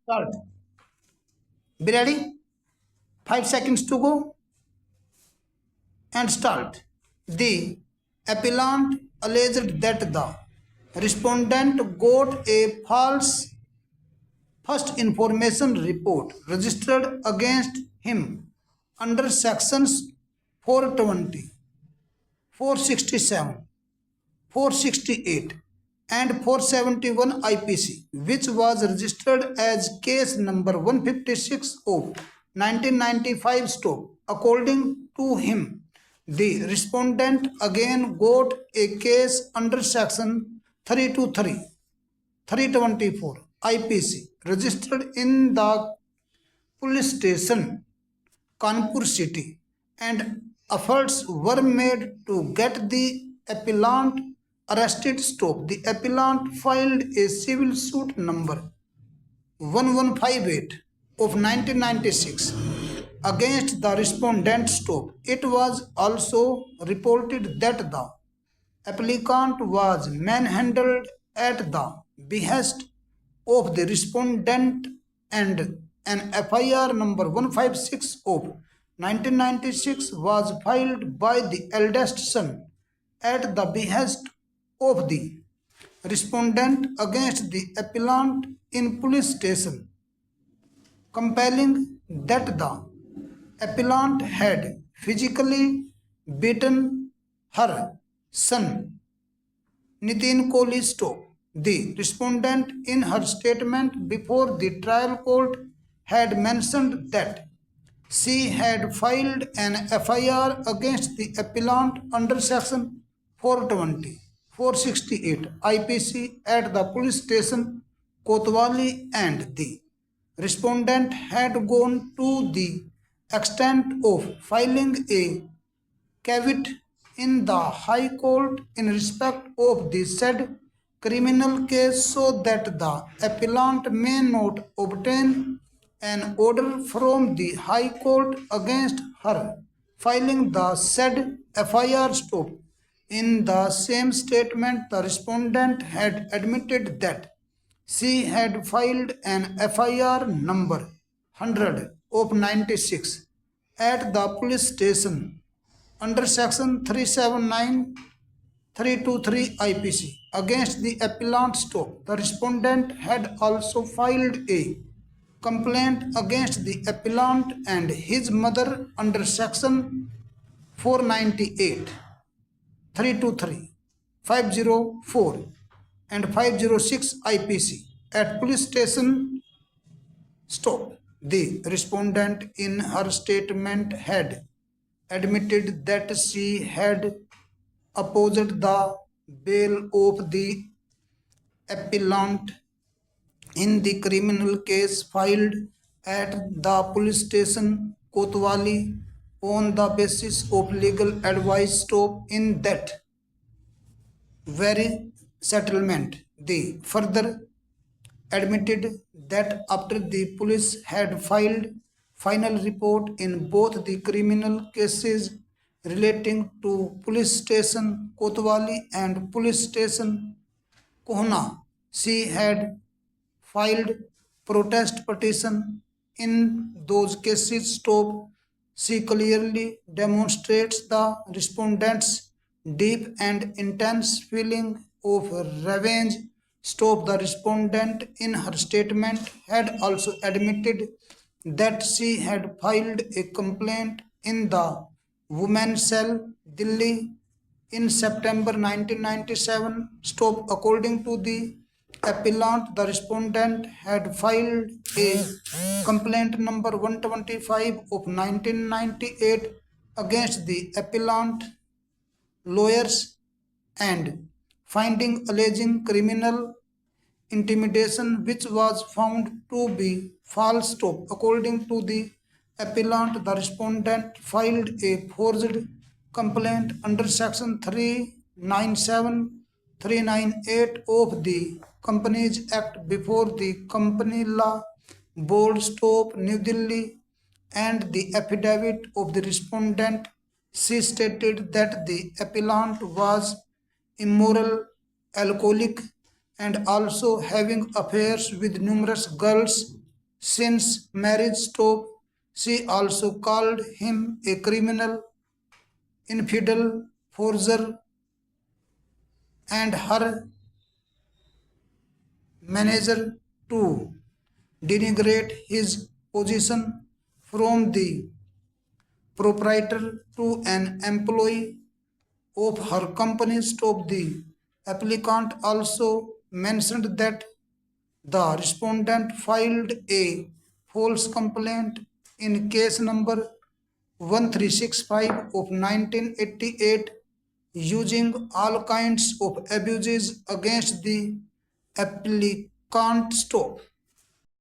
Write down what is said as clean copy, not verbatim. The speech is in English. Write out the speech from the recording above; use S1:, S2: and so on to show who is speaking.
S1: Start. Be ready? 5 seconds to go and start. The appellant alleged that the respondent got a false first information report registered against him under sections 420, 467, 468 and 471 IPC, which was registered as case number 156 of 1995 stop. According to him, the respondent again got a case under section 323, 324 IPC registered in the police station Kanpur city, and efforts were made to get the appellant arrested. Stop. The appellant filed a civil suit number 1158 of 1996 against the respondent. Stop. It was also reported that the applicant was manhandled at the behest of the respondent, and an FIR number 156 of 1996 was filed by the eldest son at the behest of the respondent against the appellant in police station, compelling that the appellant had physically beaten her son Nitin Kohli. Stop. The respondent in her statement before the trial court had mentioned that she had filed an FIR against the appellant under section 420, 468 IPC at the police station Kotwali, and the respondent had gone to the extent of filing a caveat in the High Court in respect of the said criminal case so that the appellant may not obtain an order from the High Court against her filing the said FIR. Stop. In the same statement, the respondent had admitted that she had filed an FIR number 100 of 96 at the police station under section 379, 323 IPC against the appellant. Stop. The respondent had also filed a complaint against the appellant and his mother under section 498, 323, 504 and 506 IPC at police station. Stop. The respondent in her statement had admitted that she had opposed the bail of the appellant in the criminal case filed at the police station Kotwali on the basis of legal advice. Stop. In that very settlement, they further admitted that after the police had filed final report in both the criminal cases relating to police station Kotwali and police station Kohna, she had filed protest petition in those cases. Stop. She clearly demonstrates the respondent's deep and intense feeling of revenge. Stop. The respondent in her statement had also admitted that she had filed a complaint in the women's cell, Delhi, in September 1997. Stop. According to the appellant, the respondent had filed a complaint number 125 of 1998 against the appellant lawyers and finding alleging criminal intimidation, which was found to be false. Stop. According to the appellant, the respondent filed a forged complaint under section 397, 398 of the Companies Act before the Company Law Board. Stop. New Delhi, and the affidavit of the respondent, she stated that the appellant was immoral, alcoholic, and also having affairs with numerous girls since marriage stop. She also called him a criminal, infidel, forger, and her manager to denigrate his position from the proprietor to an employee of her company stop. The applicant also mentioned that the respondent filed a false complaint in case number 1365 of 1988 using all kinds of abuses against the applicant stop.